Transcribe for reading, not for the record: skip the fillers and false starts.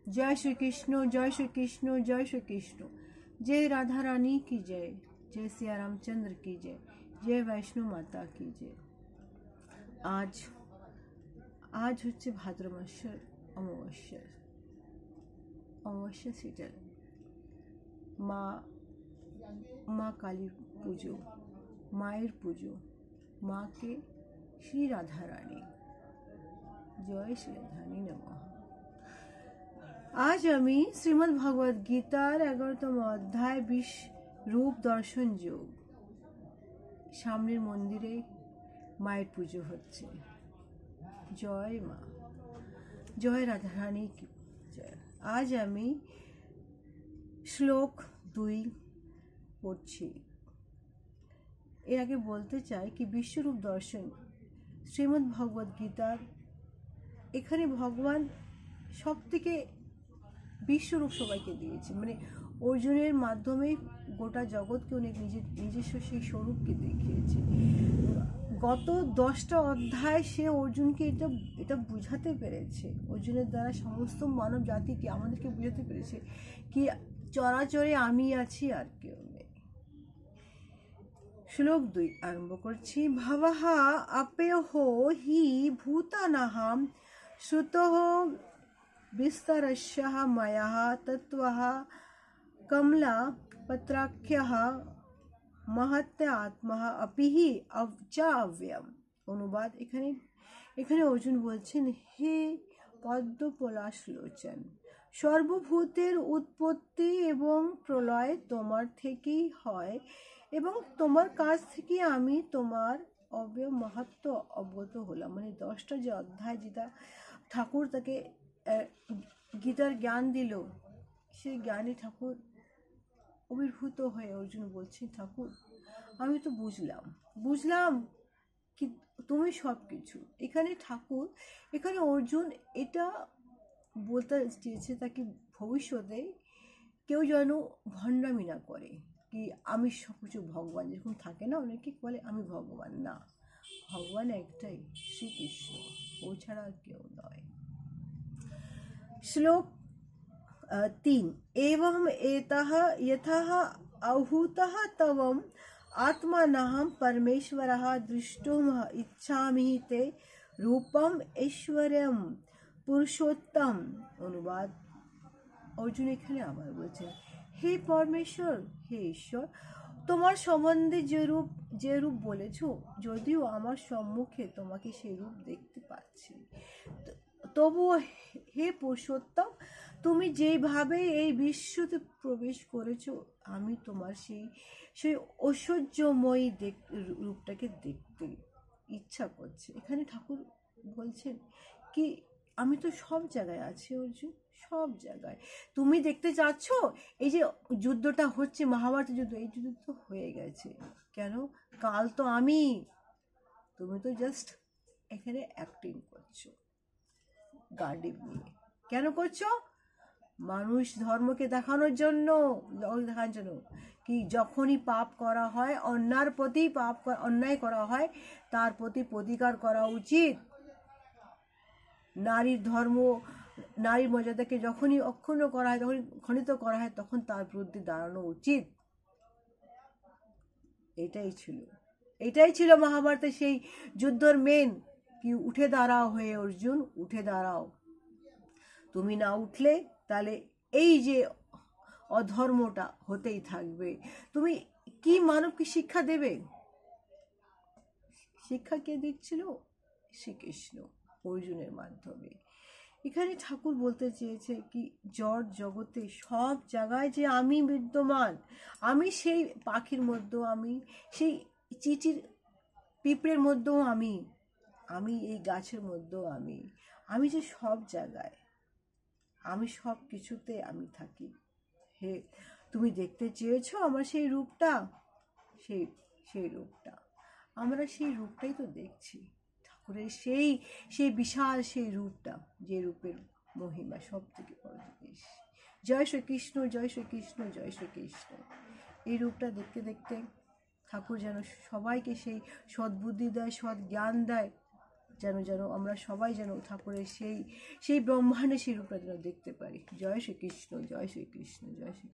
जय श्री कृष्ण, जय श्री कृष्ण, जय श्री कृष्ण। जय राधा रानी की जय, जय सिया रामचंद्र की जय, जय वैष्णो माता की जय। आज হচ্ছে ভাদ্র মাসের অমাবস্যা সিটাল মা কালীর পুজো, মায়ের পুজো, মাকে শ্রী রাধা রানী। জয় শ্রী রাধা রানী নমঃ। আজ আমি শ্রীমদ্ ভগবদ গীতার 11তম অধ্যায় 20 রূপ দর্শন যোগ। সামনের মন্দিরে মায়ের পুজো হচ্ছে। জয় মা, জয় রাধা রানী কি জয়। আজ আমি শ্লোক 2 পড়ছি। এর আগে বলতে চাই কি বিশ্বরূপ দর্শন শ্রীমদ্ ভগবদ গীতার, এখানে ভগবান সব থেকে বিশ্বরূপ সবাইকে দিয়েছে, মানে অর্জুনের মাধ্যমে গোটা জগৎকে উনি নিজস্ব সেই স্বরূপকে দেখিয়েছে। গত 10টা অধ্যায় সে অর্জুনকে এটা বুঝাতে পেরেছে, অর্জুনের দ্বারা সমস্ত মানব জাতিকে আমাদেরকে বুঝাতে পেরেছে কি চরাচরে আমি আছি আর কেউ নেই। শ্লোক 2 আরম্ভ করছি। ভবঃ আপেয়ো হি ভূতানাহম শ্রুতঃ বিস্তরস্যঃ ময়ঃ তত্ত্বঃ কমলা পত্রাখ্যঃ মহত্য আত্মা অপিহি অব্যয়ম। অনুবাদ, এখানে অর্জুন বলছেন, হে পদ্মপলাশ লোচন, সর্বভূতের উৎপত্তি এবং প্রলয় তোমার থেকেই হয় এবং তোমার কাছ থেকে আমি তোমার অব্যয় মাহাত্ম্য অবগত হলাম। মানে 10টা যে অধ্যায় যেটা ঠাকুর তাকে গীতার জ্ঞান দিল, সেই জ্ঞানে ঠাকুর অভিভূত হয়ে অর্জুন বলছেন, ঠাকুর আমি তো বুঝলাম কি তুমি সব কিছু। এখানে অর্জুন এটা বলতে চেয়েছে তাকে ভবিষ্যতে কেউ যেন ভণ্ডামি না করে কি আমি সব কিছু ভগবান, যেরকম থাকে না অনেকে বলে আমি ভগবান। না, ভগবান একটাই, শ্রীকৃষ্ণ, ও ছাড়া কেউ নয়। শ্লোক 3 एवं एतः यतः आहूतः तवम् आत्मानहं परमेश्वरः द्रष्टुम् इच्छामि ते रूपम ऐश्वर्यम पुरुषोत्तम। অনুবাদ, অর্জুন এখানে আবার বলছেন, হে পরমেশ্বর, হে ঈশ্বর, তোমার সম্বন্ধে যে রূপ বলেছ, যদিও আমার সম্মুখে তোমাকে সেই রূপ দেখতে পাচ্ছি, তবুও হে পুরুষোত্তম, তুমি যেভাবে এই বিশ্বতে প্রবেশ করেছো, আমি তোমার সেই ঐশ্বর্যময়ী রূপটাকে দেখতে ইচ্ছা করছে। এখানে ঠাকুর বলছেন কি আমি তো সব জায়গায় আছি অর্জুন, সব জায়গায়। তুমি দেখতে চাচ্ছ এই যে যুদ্ধটা হচ্ছে, মহাভারতের যুদ্ধ, এই যুদ্ধ তো হয়ে গেছে, কেন? কাল তো আমি, তুমি তো জাস্ট এখানে অ্যাক্টিং করছো গার্ডিভ নিয়ে। কেন করছো? মানুষ ধর্মকে দেখানোর জন্য কি যখনই পাপ করা হয়, অন্যায় করা হয়, তার প্রতি প্রতিকার করা উচিত। নারীর ধর্ম, নারীর মর্যাদাকে যখনই অক্ষুণ্ণ করা হয়, যখন খণ্ডিত করা হয়, তখন তার বিরুদ্ধে দাঁড়ানো উচিত। এটাই ছিল মহাভারতের সেই যুদ্ধর মেন কি উঠে দাঁড়াও হে অর্জুন, উঠে দাঁড়াও। তুমি না উঠলে তাহলে এই যে অধর্মটা হতেই থাকবে। তুমি কি মানবকে শিক্ষা দেবে? শিক্ষা কে দিচ্ছিল? শ্রীকৃষ্ণ অর্জুনের মাধ্যমে। এখানে ঠাকুর বলতে চেয়েছে কি জড় জগতে সব জায়গায় যে আমি বিদ্যমান, আমি সেই পাখির মধ্যেও আমি, সেই চিচির পিঁপড়ের মধ্যেও আমি এই গাছের মধ্যেও আমি যে সব জায়গায়, আমি সব কিছুতে আমি থাকি। হে তুমি দেখতে চেয়েছো আমার সেই রূপটা, সেই রূপটা আমরা সেই রূপটাই তো দেখছি, ঠাকুরের সেই বিশাল সেই রূপটা, যে রূপের মহিমা সব থেকে বড় জিনিস। জয় শ্রীকৃষ্ণ, জয় শ্রীকৃষ্ণ, জয় শ্রীকৃষ্ণ। এই রূপটা দেখতে দেখতে ঠাকুর যেন সবাইকে সেই সদ্বুদ্ধি দেয়, সৎ জ্ঞান দেয়, যেন আমরা সবাই যেন ঠাকুরের সেই ব্রহ্মাণ্ডে সেই রূপটা যেন দেখতে পারি। জয় শ্রীকৃষ্ণ, জয় শ্রীকৃষ্ণ, জয় শ্রী।